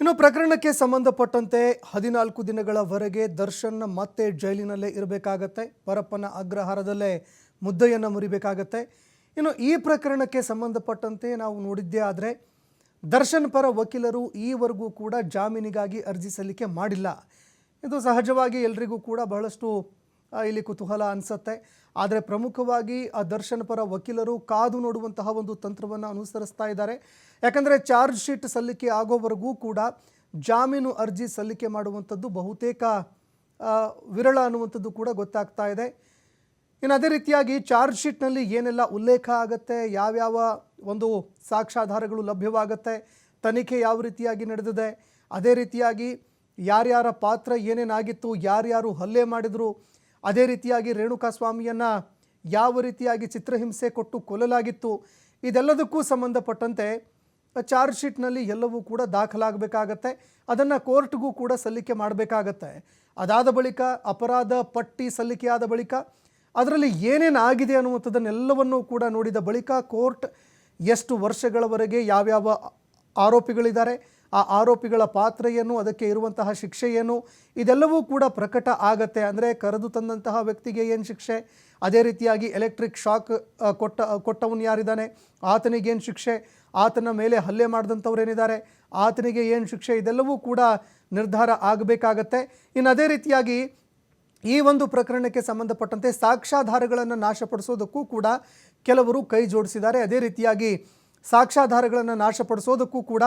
ಇನ್ನು ಪ್ರಕರಣಕ್ಕೆ ಸಂಬಂಧಪಟ್ಟಂತೆ 14 ದಿನಗಳವರೆಗೆ ದರ್ಶನ್ ಮತ್ತೆ ಜೈಲಿನಲ್ಲೇ ಇರಬೇಕಾಗತ್ತೆ. ಪರಪ್ಪನ ಅಗ್ರಹಾರದಲ್ಲೇ ಮುದ್ದೆಯನ್ನು ಮುರಿಬೇಕಾಗತ್ತೆ. ಇನ್ನು ಈ ಪ್ರಕರಣಕ್ಕೆ ಸಂಬಂಧಪಟ್ಟಂತೆ ನಾವು ನೋಡಿದ್ದೇ ಆದರೆ ದರ್ಶನ್ ಪರ ವಕೀಲರು ಈವರೆಗೂ ಕೂಡ ಜಾಮೀನಿಗಾಗಿ ಅರ್ಜಿ ಸಲ್ಲಿಕೆ ಮಾಡಿಲ್ಲ. ಇದು ಸಹಜವಾಗಿ ಎಲ್ರಿಗೂ ಕೂಡ ಬಹಳಷ್ಟು ಇಲ್ಲಿ ಕುತೂಹಲ ಅನಿಸುತ್ತೆ. ಆದರೆ ಪ್ರಮುಖವಾಗಿ ಆ ದರ್ಶನ್ ಪರ ವಕೀಲರು ಕಾದು ನೋಡುವಂತಹ ಒಂದು ತಂತ್ರವನ್ನು ಅನುಸರಿಸ್ತಾ ಇದ್ದಾರೆ. ಯಾಕಂದರೆ ಚಾರ್ಜ್ ಶೀಟ್ ಸಲ್ಲಿಕೆ ಆಗೋವರೆಗೂ ಕೂಡ ಜಾಮೀನು ಅರ್ಜಿ ಸಲ್ಲಿಕೆ ಮಾಡುವಂಥದ್ದು ಬಹುತೇಕ ವಿರಳ ಅನ್ನುವಂಥದ್ದು ಕೂಡ ಗೊತ್ತಾಗ್ತಾ ಇದೆ. ಇನ್ನು ಅದೇ ರೀತಿಯಾಗಿ ಚಾರ್ಜ್ ಶೀಟ್ನಲ್ಲಿ ಏನೆಲ್ಲ ಉಲ್ಲೇಖ ಆಗುತ್ತೆ, ಯಾವ್ಯಾವ ಒಂದು ಸಾಕ್ಷ್ಯಾಧಾರಗಳು ಲಭ್ಯವಾಗುತ್ತೆ, ತನಿಖೆ ಯಾವ ರೀತಿಯಾಗಿ ನಡೆದಿದೆ, ಅದೇ ರೀತಿಯಾಗಿ ಯಾರ್ಯಾರ ಪಾತ್ರ ಏನೇನಾಗಿತ್ತು, ಯಾರ್ಯಾರು ಹಲ್ಲೆ ಮಾಡಿದರು, ಅದೇ ರೀತಿಯಾಗಿ ರೇಣುಕಾಸ್ವಾಮಿಯನ್ನು ಯಾವ ರೀತಿಯಾಗಿ ಚಿತ್ರಹಿಂಸೆ ಕೊಟ್ಟು ಕೊಲ್ಲಲಾಗಿತ್ತು, ಇದೆಲ್ಲದಕ್ಕೂ ಸಂಬಂಧಪಟ್ಟಂತೆ ಚಾರ್ಜ್ ಶೀಟ್ನಲ್ಲಿ ಎಲ್ಲವೂ ಕೂಡ ದಾಖಲಾಗಬೇಕಾಗತ್ತೆ. ಅದನ್ನು ಕೋರ್ಟ್ಗೂ ಕೂಡ ಸಲ್ಲಿಕೆ ಮಾಡಬೇಕಾಗತ್ತೆ. ಅದಾದ ಬಳಿಕ ಅಪರಾಧ ಪಟ್ಟಿ ಸಲ್ಲಿಕೆಯಾದ ಬಳಿಕ ಅದರಲ್ಲಿ ಏನೇನಾಗಿದೆ ಅನ್ನುವಂಥದ್ದನ್ನೆಲ್ಲವನ್ನೂ ಕೂಡ ನೋಡಿದ ಬಳಿಕ ಕೋರ್ಟ್ ಎಷ್ಟು ವರ್ಷಗಳವರೆಗೆ ಯಾವ್ಯಾವ ಆರೋಪಿಗಳಿದ್ದಾರೆ, ಆ ಆರೋಪಿಗಳ ಪಾತ್ರ ಏನು, ಅದಕ್ಕೆ ಇರುವಂತಹ ಶಿಕ್ಷೆ ಏನು, ಇದೆಲ್ಲವೂ ಕೂಡ ಪ್ರಕಟ ಆಗತ್ತೆ. ಅಂದರೆ ಕರೆದು ತಂದಂತಹ ವ್ಯಕ್ತಿಗೆ ಏನು ಶಿಕ್ಷೆ, ಅದೇ ರೀತಿಯಾಗಿ ಎಲೆಕ್ಟ್ರಿಕ್ ಶಾಕ್ ಕೊಟ್ಟವನು ಯಾರಿದ್ದಾನೆ ಆತನಿಗೇನು ಶಿಕ್ಷೆ, ಆತನ ಮೇಲೆ ಹಲ್ಲೆ ಮಾಡಿದಂಥವ್ರು ಏನಿದ್ದಾರೆ ಆತನಿಗೆ ಏನು ಶಿಕ್ಷೆ, ಇದೆಲ್ಲವೂ ಕೂಡ ನಿರ್ಧಾರ ಆಗಬೇಕಾಗತ್ತೆ. ಇನ್ನು ಅದೇ ರೀತಿಯಾಗಿ ಈ ಒಂದು ಪ್ರಕರಣಕ್ಕೆ ಸಂಬಂಧಪಟ್ಟಂತೆ ಸಾಕ್ಷ್ಯಾಧಾರಗಳನ್ನು ನಾಶಪಡಿಸೋದಕ್ಕೂ ಕೂಡ ಕೆಲವರು ಕೈ ಜೋಡಿಸಿದ್ದಾರೆ. ಅದೇ ರೀತಿಯಾಗಿ ಸಾಕ್ಷ್ಯಾಧಾರಗಳನ್ನು ನಾಶಪಡಿಸೋದಕ್ಕೂ ಕೂಡ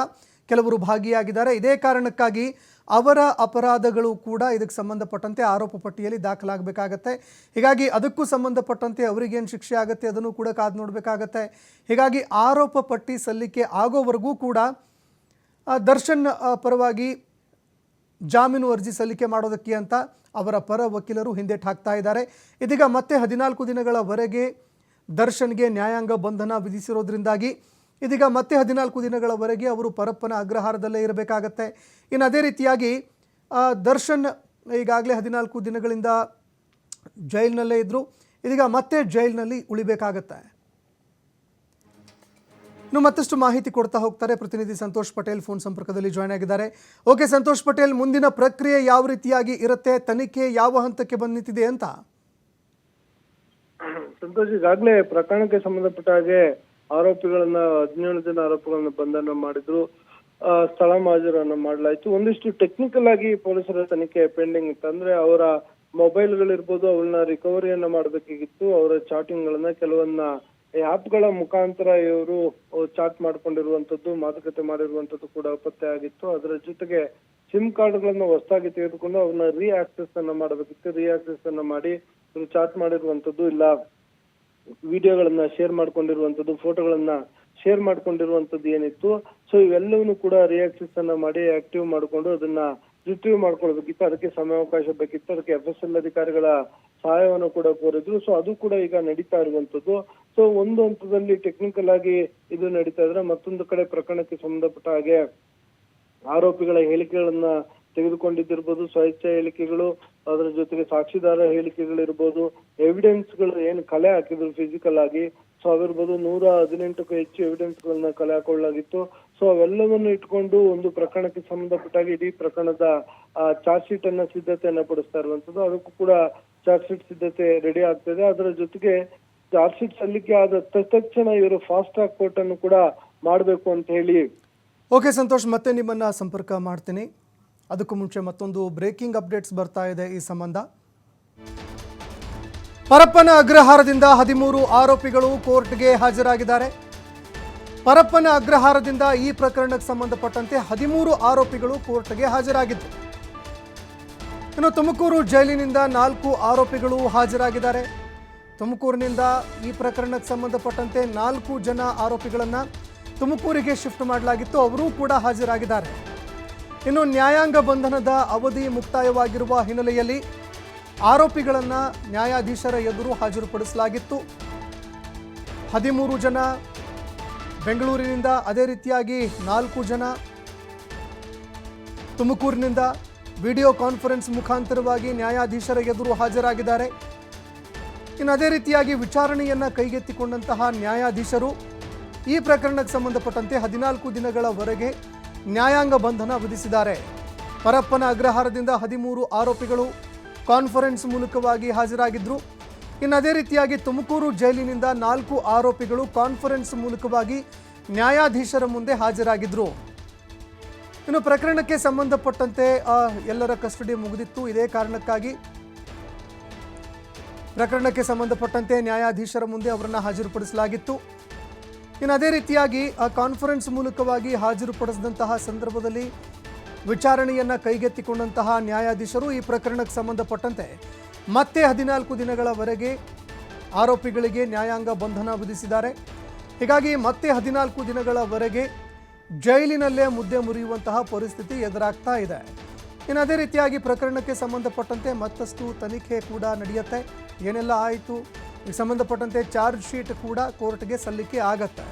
ಕೆಲವರು ಭಾಗಿಯಾಗಿದ್ದಾರೆ. ಇದೇ ಕಾರಣಕ್ಕಾಗಿ ಅವರ ಅಪರಾಧಗಳು ಕೂಡ ಇದಕ್ಕೆ ಸಂಬಂಧಪಟ್ಟಂತೆ ಆರೋಪ ಪಟ್ಟಿಯಲ್ಲಿ ದಾಖಲಾಗಬೇಕಾಗತ್ತೆ. ಹೀಗಾಗಿ ಅದಕ್ಕೂ ಸಂಬಂಧಪಟ್ಟಂತೆ ಅವರಿಗೇನು ಶಿಕ್ಷೆ ಆಗುತ್ತೆ ಅದನ್ನು ಕೂಡ ಕಾದು ನೋಡಬೇಕಾಗತ್ತೆ. ಹೀಗಾಗಿ ಆರೋಪ ಪಟ್ಟಿ ಸಲ್ಲಿಕೆ ಆಗೋವರೆಗೂ ಕೂಡ ದರ್ಶನ್ ಪರವಾಗಿ ಜಾಮೀನು ಅರ್ಜಿ ಸಲ್ಲಿಕೆ ಮಾಡೋದಕ್ಕೆ ಅಂತ ಅವರ ಪರ ವಕೀಲರು ಹಿಂದೇಟು ಹಾಕ್ತಾ ಇದ್ದಾರೆ. ಇದೀಗ ಮತ್ತೆ 14 ದಿನಗಳವರೆಗೆ ದರ್ಶನ್ಗೆ ನ್ಯಾಯಾಂಗ ಬಂಧನ ವಿಧಿಸಿರೋದ್ರಿಂದಾಗಿ ಇದೀಗ ಮತ್ತೆ 14 ದಿನಗಳವರೆಗೆ ಅವರು ಪರಪ್ಪನ ಅಗ್ರಹಾರದಲ್ಲೇ ಇರಬೇಕಾಗತ್ತೆ. ಇನ್ನು ಅದೇ ರೀತಿಯಾಗಿ ದರ್ಶನ್ ಈಗಾಗಲೇ 14 ದಿನಗಳಿಂದ ಜೈಲಿನಲ್ಲೇ ಇದ್ದರು, ಇದೀಗ ಮತ್ತೆ ಜೈಲಿನಲ್ಲಿ ಉಳಿಬೇಕಾಗತ್ತೆ. ಇನ್ನು ಮತ್ತಷ್ಟು ಮಾಹಿತಿ ಕೊಡ್ತಾ ಹೋಗ್ತಾರೆ ಪ್ರತಿನಿಧಿ ಸಂತೋಷ್ ಪಟೇಲ್ ಫೋನ್ ಸಂಪರ್ಕದಲ್ಲಿ ಜಾಯ್ನ್ ಆಗಿದ್ದಾರೆ. ಓಕೆ ಸಂತೋಷ್ ಪಟೇಲ್, ಮುಂದಿನ ಪ್ರಕ್ರಿಯೆ ಯಾವ ರೀತಿಯಾಗಿ ಇರುತ್ತೆ, ತನಿಖೆ ಯಾವ ಹಂತಕ್ಕೆ ಬಂದು ನಿಂತಿದೆ ಅಂತ? ಸಂತೋಷ್, ಈಗಾಗಲೇ ಪ್ರಕರಣಕ್ಕೆ ಸಂಬಂಧಪಟ್ಟ ಹಾಗೆ ಆರೋಪಿಗಳನ್ನ 17 ಜನ ಆರೋಪಿಗಳನ್ನ ಬಂಧನ ಮಾಡಿದ್ರು, ಸ್ಥಳ ಮಾಜೂರನ್ನ ಮಾಡಲಾಯಿತು. ಒಂದಿಷ್ಟು ಟೆಕ್ನಿಕಲ್ ಆಗಿ ಪೊಲೀಸರ ತನಿಖೆ ಪೆಂಡಿಂಗ್ ಇತ್ತು. ಅಂದ್ರೆ ಅವರ ಮೊಬೈಲ್ಗಳಿರ್ಬೋದು, ಅವಳನ್ನ ರಿಕವರಿಯನ್ನ ಮಾಡಬೇಕಾಗಿತ್ತು. ಅವರ ಚಾಟಿಂಗ್ ಗಳನ್ನ ಕೆಲವನ್ನ ಆಪ್ಗಳ ಮುಖಾಂತರ ಇವರು ಚಾಟ್ ಮಾಡ್ಕೊಂಡಿರುವಂತದ್ದು, ಮಾತುಕತೆ ಮಾಡಿರುವಂತದ್ದು ಕೂಡ ಪತ್ತೆ ಆಗಿತ್ತು. ಅದರ ಜೊತೆಗೆ ಸಿಮ್ ಕಾರ್ಡ್ಗಳನ್ನ ಹೊಸದಾಗಿ ತೆಗೆದುಕೊಂಡು ಅವ್ರನ್ನ ಆಕ್ಸೆಸ್ ಅನ್ನ ಮಾಡಬೇಕಿತ್ತು. ಆಕ್ಸೆಸ್ ಅನ್ನ ಮಾಡಿ ಚಾಟ್ ಮಾಡಿರುವಂತದ್ದು, ಇಲ್ಲ ವಿಡಿಯೋಗಳನ್ನ ಶೇರ್ ಮಾಡ್ಕೊಂಡಿರುವಂತದ್ದು, ಫೋಟೋಗಳನ್ನ ಶೇರ್ ಮಾಡ್ಕೊಂಡಿರುವಂತದ್ದು ಏನಿತ್ತು, ಸೊ ಇವೆಲ್ಲವನ್ನೂ ಕೂಡ ಆಕ್ಸೆಸ್ ಅನ್ನ ಮಾಡಿ ಆಕ್ಟಿವ್ ಮಾಡ್ಕೊಂಡು ಅದನ್ನ ರಿಟ್ರೀವ್ ಮಾಡ್ಕೊಳ್ಬೇಕಿತ್ತು. ಅದಕ್ಕೆ ಸಮಯಾವಕಾಶ ಬೇಕಿತ್ತು. ಅದಕ್ಕೆ FSL ಅಧಿಕಾರಿಗಳ ಸಹಾಯವನ್ನು ಕೂಡ ಕೋರಿದ್ರು. ಸೊ ಅದು ಕೂಡ ಈಗ ನಡೀತಾ ಇರುವಂತದ್ದು. ಸೊ ಒಂದು ಹಂತದಲ್ಲಿ ಟೆಕ್ನಿಕಲ್ ಆಗಿ ಇದು ನಡೀತಾ ಇದ್ರೆ, ಮತ್ತೊಂದು ಕಡೆ ಪ್ರಕರಣಕ್ಕೆ ಸಂಬಂಧಪಟ್ಟ ಹಾಗೆ ಆರೋಪಿಗಳ ಹೇಳಿಕೆಗಳನ್ನ ತೆಗೆದುಕೊಂಡಿದ್ದಿರ್ಬೋದು, ಸ್ವಇಚ್ಛೆ ಹೇಳಿಕೆಗಳು, ಅದರ ಜೊತೆಗೆ ಸಾಕ್ಷಿದಾರ ಹೇಳಿಕೆಗಳಿರ್ಬೋದು, ಎವಿಡೆನ್ಸ್ ಗಳು ಏನು ಕಲೆ ಹಾಕಿದ್ರು ಫಿಸಿಕಲ್ ಆಗಿ, ಸೊ ಅವಿರ್ಬೋದು 118ಕ್ಕೂ ಹೆಚ್ಚು ಎವಿಡೆನ್ಸ್ ಗಳನ್ನ ಕಲೆ ಹಾಕೊಳ್ಳಲಾಗಿತ್ತು. ಸೊ ಅವೆಲ್ಲವನ್ನು ಇಟ್ಕೊಂಡು ಒಂದು ಪ್ರಕರಣಕ್ಕೆ ಸಂಬಂಧಪಟ್ಟಾಗ ಇಡೀ ಪ್ರಕರಣದ ಚಾರ್ಜ್ ಶೀಟ್ ಅನ್ನ ಸಿದ್ಧತೆಯನ್ನ ಪಡಿಸ್ತಾ ಇರುವಂತದ್ದು. ಅದಕ್ಕೂ ಕೂಡ ಚಾರ್ಜ್ ಶೀಟ್ ಸಿದ್ಧತೆ ರೆಡಿ ಆಗ್ತದೆ. ಅದರ ಜೊತೆಗೆ ಚಾರ್ಜ್ ಶೀಟ್ ಸಲ್ಲಿಕೆ ಆದ ತಕ್ಷಣ ಇವರು ಫಾಸ್ಟ್ ಟ್ರ್ಯಾಕ್ ಕೋರ್ಟ್ ಅನ್ನು ಕೂಡ ಮಾಡಬೇಕು ಅಂತ ಹೇಳಿ. ಓಕೆ ಸಂತೋಷ್, ಮತ್ತೆ ನಿಮ್ಮನ್ನ ಸಂಪರ್ಕ ಮಾಡ್ತೀನಿ. ಅದಕ್ಕೂ ಮುಂಚೆ ಮತ್ತೊಂದು ಬ್ರೇಕಿಂಗ್ ಅಪ್ಡೇಟ್ಸ್ ಬರ್ತಾ ಇದೆ ಈ ಸಂಬಂಧ. ಪರಪ್ಪನ ಅಗ್ರಹಾರದಿಂದ 13 ಆರೋಪಿಗಳು ಕೋರ್ಟ್ಗೆ ಹಾಜರಾಗಿದ್ದಾರೆ. ಪರಪ್ಪನ ಅಗ್ರಹಾರದಿಂದ ಈ ಪ್ರಕರಣಕ್ಕೆ ಸಂಬಂಧಪಟ್ಟಂತೆ 13 ಆರೋಪಿಗಳು ಕೋರ್ಟ್ಗೆ ಹಾಜರಾಗಿದ್ದು, ಇನ್ನು ತುಮಕೂರು ಜೈಲಿನಿಂದ 4 ಆರೋಪಿಗಳು ಹಾಜರಾಗಿದ್ದಾರೆ. ತುಮಕೂರಿನಿಂದ ಈ ಪ್ರಕರಣಕ್ಕೆ ಸಂಬಂಧಪಟ್ಟಂತೆ 4 ಜನ ಆರೋಪಿಗಳನ್ನು ತುಮಕೂರಿಗೆ ಶಿಫ್ಟ್ ಮಾಡಲಾಗಿತ್ತು, ಅವರೂ ಕೂಡ ಹಾಜರಾಗಿದ್ದಾರೆ. ಇನ್ನು ನ್ಯಾಯಾಂಗ ಬಂಧನದ ಅವಧಿ ಮುಕ್ತಾಯವಾಗಿರುವ ಹಿನ್ನೆಲೆಯಲ್ಲಿ ಆರೋಪಿಗಳನ್ನು ನ್ಯಾಯಾಧೀಶರ ಎದುರು ಹಾಜರುಪಡಿಸಲಾಗಿತ್ತು. 13 ಜನ ಬೆಂಗಳೂರಿನಿಂದ, ಅದೇ ರೀತಿಯಾಗಿ 4 ಜನ ತುಮಕೂರಿನಿಂದ ವಿಡಿಯೋ ಕಾನ್ಫರೆನ್ಸ್ ಮುಖಾಂತರವಾಗಿ ನ್ಯಾಯಾಧೀಶರ ಎದುರು ಹಾಜರಾಗಿದ್ದಾರೆ. ಇನ್ನು ಅದೇ ರೀತಿಯಾಗಿ ವಿಚಾರಣೆಯನ್ನು ಕೈಗೆತ್ತಿಕೊಂಡಂತಹ ನ್ಯಾಯಾಧೀಶರು ಈ ಪ್ರಕರಣಕ್ಕೆ ಸಂಬಂಧಪಟ್ಟಂತೆ 14 ದಿನಗಳವರೆಗೆ ನ್ಯಾಯಾಂಗ ಬಂಧನ ವಿಧಿಸಿದ್ದಾರೆ. ಪರಪ್ಪನ ಅಗ್ರಹಾರದಿಂದ 13 ಆರೋಪಿಗಳು ಕಾನ್ಫರೆನ್ಸ್ ಮೂಲಕವಾಗಿ ಹಾಜರಾಗಿದ್ದರು. ಇನ್ನು ಅದೇ ರೀತಿಯಾಗಿ ತುಮಕೂರು ಜೈಲಿನಿಂದ 4 ಆರೋಪಿಗಳು ಕಾನ್ಫರೆನ್ಸ್ ಮೂಲಕವಾಗಿ ನ್ಯಾಯಾಧೀಶರ ಮುಂದೆ ಹಾಜರಾಗಿದ್ದರು. ಇನ್ನು ಪ್ರಕರಣಕ್ಕೆ ಸಂಬಂಧಪಟ್ಟಂತೆ ಎಲ್ಲರ ಕಸ್ಟಡಿ ಮುಗಿದಿತ್ತು. ಇದೇ ಕಾರಣಕ್ಕಾಗಿ ಪ್ರಕರಣಕ್ಕೆ ಸಂಬಂಧಪಟ್ಟಂತೆ ನ್ಯಾಯಾಧೀಶರ ಮುಂದೆ ಅವರನ್ನು ಹಾಜರುಪಡಿಸಲಾಗಿತ್ತು. ಇನ್ನು ಅದೇ ರೀತಿಯಾಗಿ ಕಾನ್ಫರೆನ್ಸ್ ಮೂಲಕವಾಗಿ ಹಾಜರುಪಡಿಸಿದಂತಹ ಸಂದರ್ಭದಲ್ಲಿ ವಿಚಾರಣೆಯನ್ನು ಕೈಗೆತ್ತಿಕೊಂಡಂತಹ ನ್ಯಾಯಾಧೀಶರು ಈ ಪ್ರಕರಣಕ್ಕೆ ಸಂಬಂಧಪಟ್ಟಂತೆ ಮತ್ತೆ 14 ದಿನಗಳವರೆಗೆ ಆರೋಪಿಗಳಿಗೆ ನ್ಯಾಯಾಂಗ ಬಂಧನ ವಿಧಿಸಿದ್ದಾರೆ. ಹೀಗಾಗಿ ಮತ್ತೆ 14 ದಿನಗಳವರೆಗೆ ಜೈಲಿನಲ್ಲೇ ಮುದ್ದೆ ಮುರಿಯುವಂತಹ ಪರಿಸ್ಥಿತಿ ಎದುರಾಗ್ತಾ ಇದೆ. ಇನ್ನು ಅದೇ ರೀತಿಯಾಗಿ ಪ್ರಕರಣಕ್ಕೆ ಸಂಬಂಧಪಟ್ಟಂತೆ ಮತ್ತಷ್ಟು ತನಿಖೆ ಕೂಡ ನಡೆಯುತ್ತೆ. ಏನೆಲ್ಲ ಆಯಿತು, ಸಂಬಂಧಪಟ್ಟಂತೆ ಚಾರ್ಜ್ ಶೀಟ್ ಕೂಡ ಕೋರ್ಟ್ಗೆ ಸಲ್ಲಿಕೆ ಆಗತ್ತೆ.